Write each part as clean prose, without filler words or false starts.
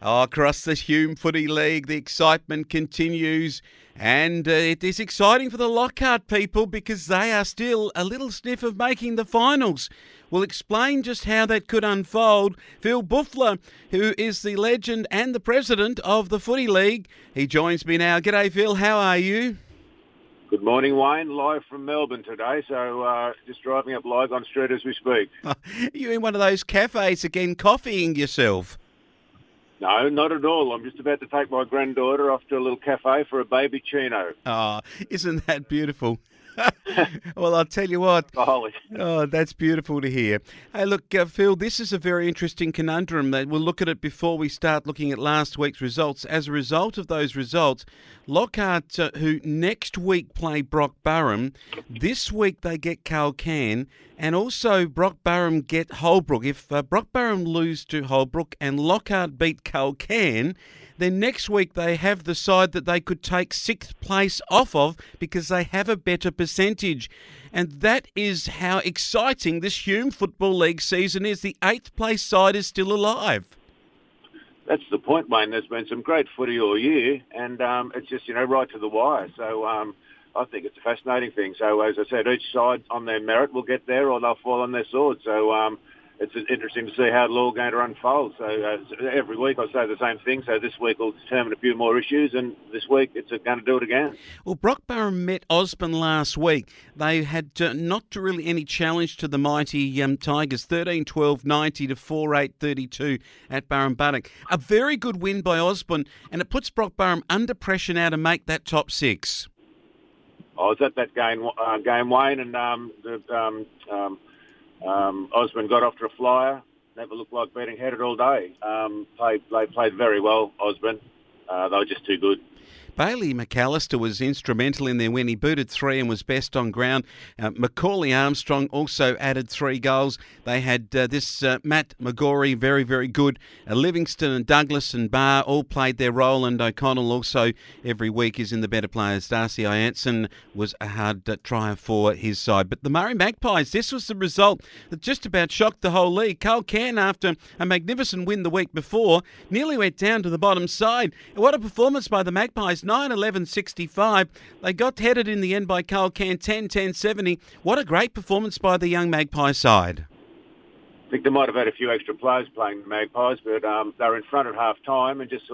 Oh, across the Hume Footy League, the excitement continues. And it is exciting for the Lockhart people because they are still a little sniff of making the finals. We'll explain just how that could unfold. Phil Bouffler, who is the legend and the president of the Footy League, he joins me now. G'day, Phil. How are you? Good morning, Wayne. Live from Melbourne today, so just driving up Lygon Street as we speak. You in one of those cafes again, coffeeing yourself? No, not at all. I'm just about to take my granddaughter off to a little cafe for a baby chino. Oh, isn't that beautiful? Well, I'll tell you what. Holy. Oh, that's beautiful to hear. Hey, look, Phil, this is a very interesting conundrum. That we'll look at it before we start looking at last week's results. As a result of those results, Lockhart, who next week play Brock Burham, this week they get Calcan, and also Brock Burham get Holbrook. If Brock Burham lose to Holbrook and Lockhart beat Calcan, then next week they have the side that they could take sixth place off of because they have a better percentage. And that is how exciting this Hume Football League season is. The eighth place side is still alive. That's the point, Wayne. There's been some great footy all year, and it's just, right to the wire. So I think it's a fascinating thing. So, as I said, each side on their merit will get there or they'll fall on their sword. So it's interesting to see how it's all going to unfold. So every week I say the same thing. So this week will determine a few more issues, and this week it's going to do it again. Well, Brock Burham met Osborne last week. They had not really any challenge to the mighty Tigers, 13-12, 90 to 4-8, 32 at Burham Buddock. A very good win by Osborne, and it puts Brock Burham under pressure now to make that top six. I was at that game, Wayne, and Osborne got off to a flyer. Never looked like being headed all day. They played very well, Osborne. They were just too good. Bailey McAllister was instrumental in their win. He booted three and was best on ground. Macaulay Armstrong also added 3 goals. They had this Matt McGorry, very, very good. Livingston and Douglas and Barr all played their role, and O'Connell also every week is in the better players. Darcy Ianson was a hard try for his side. But the Murray Magpies, this was the result that just about shocked the whole league. Calcan, after a magnificent win the week before, nearly went down to the bottom side. What a performance by the Magpies. 9-11-65. They got headed in the end by Calcan 10-10-70. What a great performance by the young Magpie side. I think they might have had a few extra players playing the Magpies, but they were in front at half time and just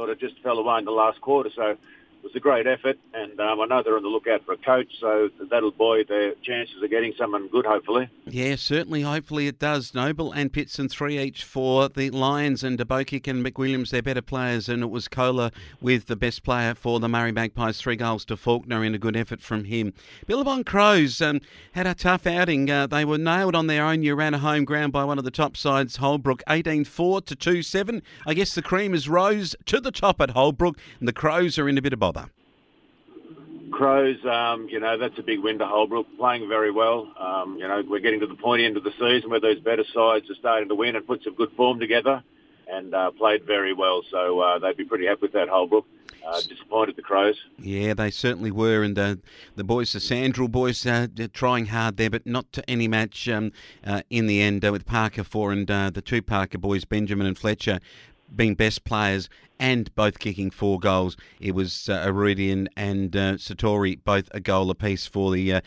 fell away in the last quarter. So it was a great effort, and I know they're on the lookout for a coach, so that'll buoy their chances of getting someone good, hopefully. Yeah, certainly. Hopefully it does. Noble and Pitson 3 each for the Lions, and Bokic and McWilliams, they're better players, and it was Kohler with the best player for the Murray Magpies, 3 goals to Faulkner in a good effort from him. Billabong Crows had a tough outing. They were nailed on their own Urana home ground by one of the top sides, Holbrook, 18-4 to 2-7. I guess the Creamers rose to the top at Holbrook, and the Crows are in a bit of bother. Crows, that's a big win to Holbrook, playing very well. We're getting to the pointy end of the season where those better sides are starting to win and put some good form together, and played very well. So they'd be pretty happy with that, Holbrook. Disappointed the Crows. Yeah, they certainly were, and the boys, the Sandrill boys, trying hard there, but not to any match in the end with Parker 4 and the 2 Parker boys, Benjamin and Fletcher, being best players and both kicking 4 goals. It was Arudian and Satori, both a goal apiece for the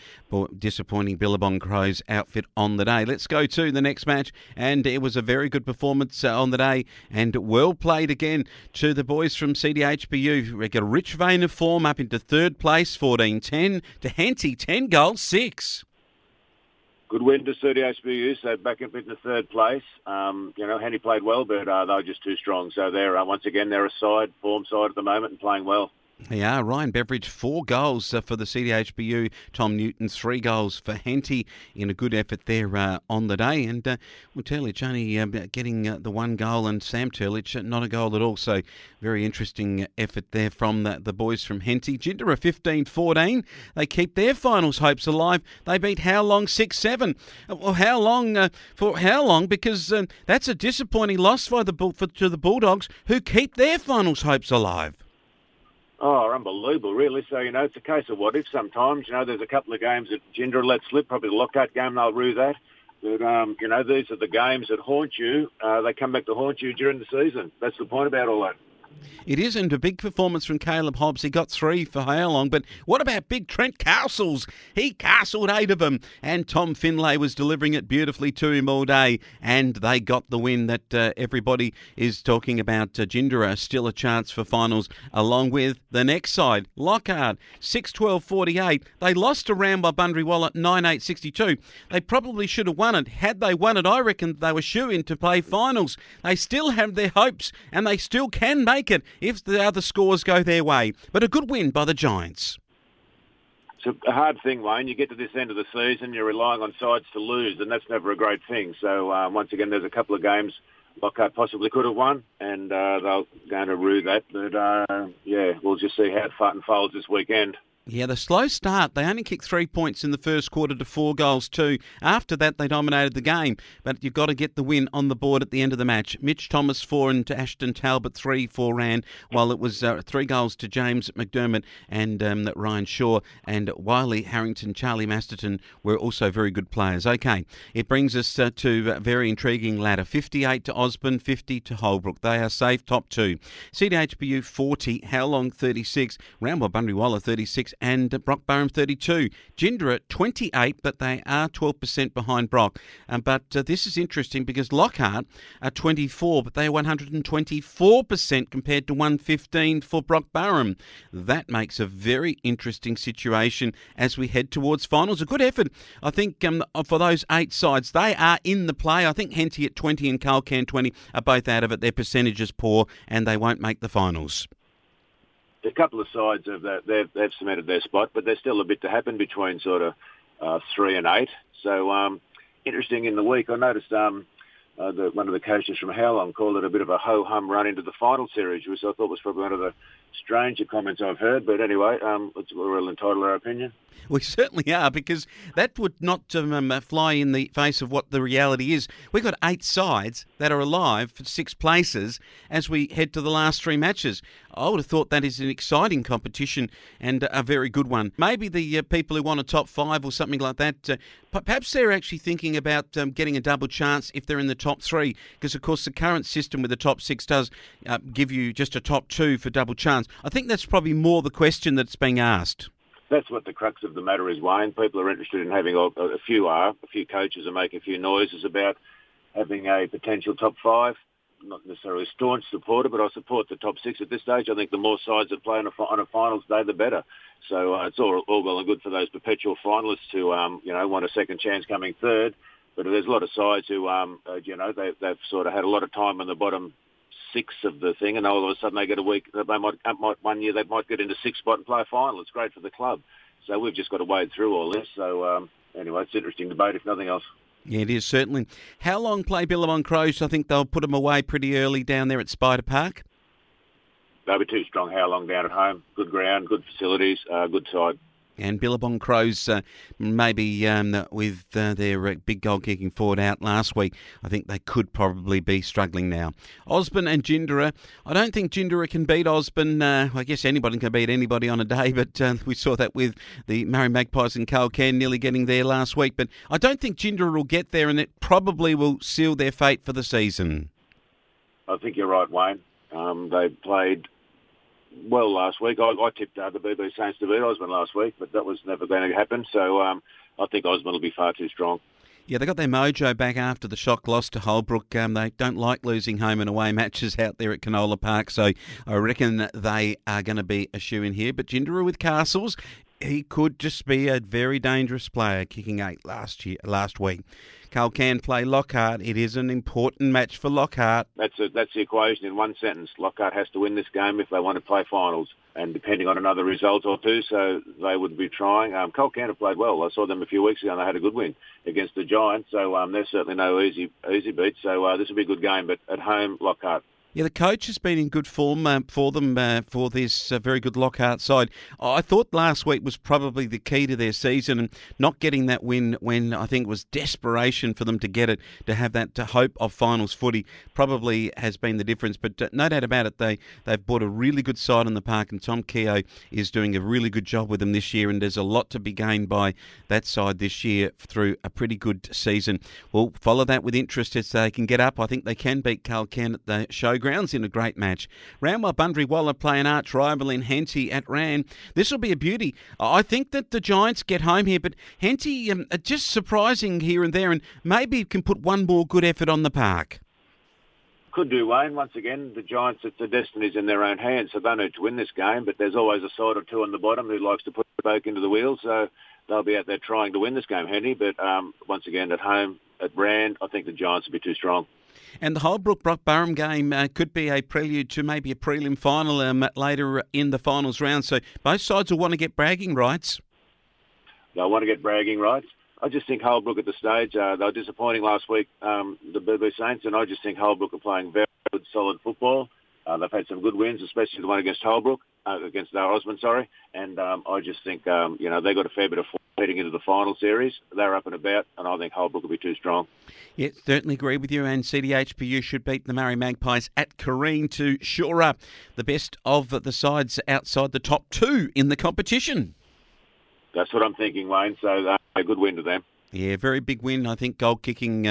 disappointing Billabong Crows outfit on the day. Let's go to the next match, and it was a very good performance on the day, and well played again to the boys from CDHBU. They got a rich vein of form up into 3rd place, 14-10 to Henty, 10 goals, 6. Good win to CDHBU, so back up into 3rd place. Henny played well, but they were just too strong. So they're once again they're a form side at the moment and playing well. Yeah, Ryan Beveridge, 4 goals for the CDHBU. Tom Newton, 3 goals for Henty in a good effort there on the day. And Turlich only getting the 1 goal, and Sam Turlich not a goal at all. So very interesting effort there from the boys from Henty. Gindera 15-14. They keep their finals hopes alive. They beat How Long 6-7. Well, how long? For how long? Because that's a disappointing loss to the Bulldogs, who keep their finals hopes alive. Oh, unbelievable, really. So, it's a case of what if sometimes. There's a couple of games that Gindera let slip, probably the Lockhart game, they'll rue that. But, these are the games that haunt you. They come back to haunt you during the season. That's the point about all that. It isn't a big performance from Caleb Hobbs. He got 3 for how long? But what about big Trent Castles? He castled 8 of them, and Tom Finlay was delivering it beautifully to him all day, and they got the win that everybody is talking about. Gindera still a chance for finals, along with the next side, Lockhart, 6-12-48. They lost to Rambo Bundrywalla 9-8-62. They probably should have won it. Had they won it, I reckon they were shoo-in to play finals. They still have their hopes, and they still can make it if the other scores go their way. But a good win by the Giants. It's a hard thing, Wayne. You get to this end of the season, you're relying on sides to lose, and that's never a great thing. So once again, there's a couple of games Lockhart possibly could have won, and they're going to rue that. But, we'll just see how it unfolds this weekend. Yeah, the slow start. They only kicked 3 points in the first quarter to 4 goals too. After that, they dominated the game. But you've got to get the win on the board at the end of the match. Mitch Thomas 4 and to Ashton Talbot 3 for Rand, while it was 3 goals to James McDermott and Ryan Shaw, and Wiley Harrington, Charlie Masterton were also very good players. Okay, it brings us to a very intriguing ladder. 58 to Osborne, 50 to Holbrook. They are safe top 2. CDHBU 40, How Long 36, Rambo Bundrywalla 36, and Brock Burham 32. Gindera 28, but they are 12% behind Brock. But this is interesting because Lockhart are 24, but they are 124% compared to 115 for Brock Burham. That makes a very interesting situation as we head towards finals. A good effort, I think, for those 8 sides. They are in the play. I think Henty at 20 and Culcan 20 are both out of it. Their percentage is poor and they won't make the finals. A couple of sides of that, they've cemented their spot, but there's still a bit to happen between sort of 3 and 8. So interesting in the week, I noticed one of the coaches from How Long called it a bit of a ho-hum run into the final series, which I thought was probably one of the stranger comments I've heard. But anyway, we're all entitled to our opinion. We certainly are, because that would not fly in the face of what the reality is. We've got 8 sides that are alive for 6 places as we head to the last 3 matches. I would have thought that is an exciting competition and a very good one. Maybe the people who want a top 5 or something like that, perhaps they're actually thinking about getting a double chance if they're in the top 3, because, of course, the current system with the top 6 does give you just a top 2 for double chance. I think that's probably more the question that's being asked. That's what the crux of the matter is, Wayne. People are interested in having a few coaches are making a few noises about having a potential top 5. Not necessarily a staunch supporter, but I support the top 6 at this stage. I think the more sides that play on a finals day, the better. So it's all well and good for those perpetual finalists who want a second chance coming third. But there's a lot of sides who they've sort of had a lot of time on the bottom 6 of the thing, and all of a sudden they get a week. They might 1 year they might get into 6th spot and play a final. It's great for the club. So we've just got to wade through all this. So anyway, it's an interesting debate if nothing else. Yeah, it is, certainly. How Long play Billabong Crows? I think they'll put them away pretty early down there at Spider Park. They'll be too strong. How Long down at home. Good ground, good facilities, good side. And Billabong Crows, maybe with their big goal-kicking forward out last week, I think they could probably be struggling now. Osborne and Gindera. I don't think Gindera can beat Osborne. I guess anybody can beat anybody on a day, but we saw that with the Murray Magpies and Culcan nearly getting there last week. But I don't think Gindera will get there, and it probably will seal their fate for the season. I think you're right, Wayne. They played well last week. I tipped the BB Saints to beat Osborne last week, but that was never going to happen. So I think Osborne will be far too strong. Yeah, they got their mojo back after the shock loss to Holbrook. They don't like losing home and away matches out there at Canola Park, so I reckon they are going to be a shoo-in here. But Gindera with Castles, he could just be a very dangerous player, kicking 8 last week. Culcan play Lockhart. It is an important match for Lockhart. That's the equation in one sentence. Lockhart has to win this game if they want to play finals, and depending on another result or two, so they would be trying. Culcan have played well. I saw them a few weeks ago and they had a good win against the Giants, so there's certainly no easy beat. So this will be a good game, but at home, Lockhart. Yeah, the coach has been in good form for them for this very good Lockhart side. I thought last week was probably the key to their season, and not getting that win when I think it was desperation for them to get it, to have that hope of finals footy, probably has been the difference. But no doubt about it, they've brought a really good side on the park, and Tom Keogh is doing a really good job with them this year, and there's a lot to be gained by that side this year through a pretty good season. We'll follow that with interest as they can get up. I think they can beat Culcan at the showground ground's in a great match. Ranwell Bundry-Waller play an arch rival in Henty at Ran. This will be a beauty. I think that the Giants get home here, but Henty are just surprising here and there, and maybe can put one more good effort on the park. Could do, Wayne. Once again, the Giants, it's the destiny's in their own hands, so they don't need to win this game, but there's always a side or two on the bottom who likes to put the poke into the wheels, so they'll be out there trying to win this game, Henty, but once again, at home, at Rand, I think the Giants will be too strong. And the Holbrook-Brock-Burham game could be a prelude to maybe a prelim final later in the finals round, so both sides will want to get bragging rights. They'll want to get bragging rights. I just think Holbrook at the stage, they were disappointing last week, the BB Saints, and I just think Holbrook are playing very good, solid football. They've had some good wins, especially the one against Osmond, and I just think, they got a fair bit of form heading into the final series. They're up and about, and I think Holbrook will be too strong. Yeah, certainly agree with you, and CDHPU should beat the Murray Magpies at Careen to shore up the best of the sides outside the top two in the competition. That's what I'm thinking, Wayne, so a good win to them. Yeah, very big win. I think goal kicking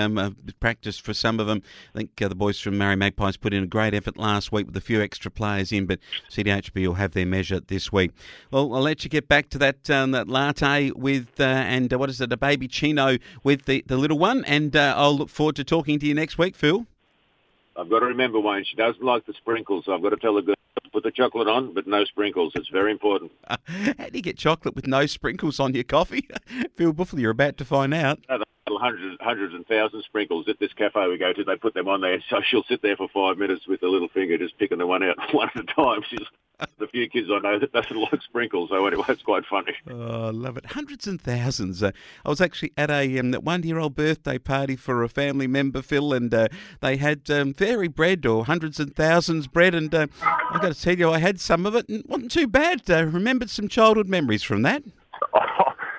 practice for some of them. I think the boys from Murray Magpies put in a great effort last week with a few extra players in, but CDHB will have their measure this week. Well, I'll let you get back to that latte with, a baby chino with the little one, and I'll look forward to talking to you next week, Phil. I've got to remember, Wayne, she doesn't like the sprinkles, so I've got to tell her to put the chocolate on, but no sprinkles. It's very important. How do you get chocolate with no sprinkles on your coffee? Phil Bouffler, you're about to find out. Hundreds and thousands of sprinkles at this cafe we go to. They put them on there, so she'll sit there for 5 minutes with her little finger just picking the one out one at a time. She's the few kids I know that doesn't like sprinkles, so anyway, it's quite funny. Oh, I love it. Hundreds and thousands. I was actually at a one-year-old birthday party for a family member, Phil, and they had fairy bread or hundreds and thousands bread, and I've got to tell you, I had some of it, and it wasn't too bad. Remembered some childhood memories from that.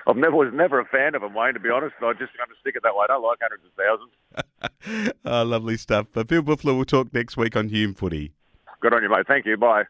Was never a fan of them, Wayne, to be honest. I just going to stick it that way. I don't like hundreds of thousands. Oh, lovely stuff. Phil Bouffler will talk next week on Hume Footy. Good on you, mate. Thank you. Bye.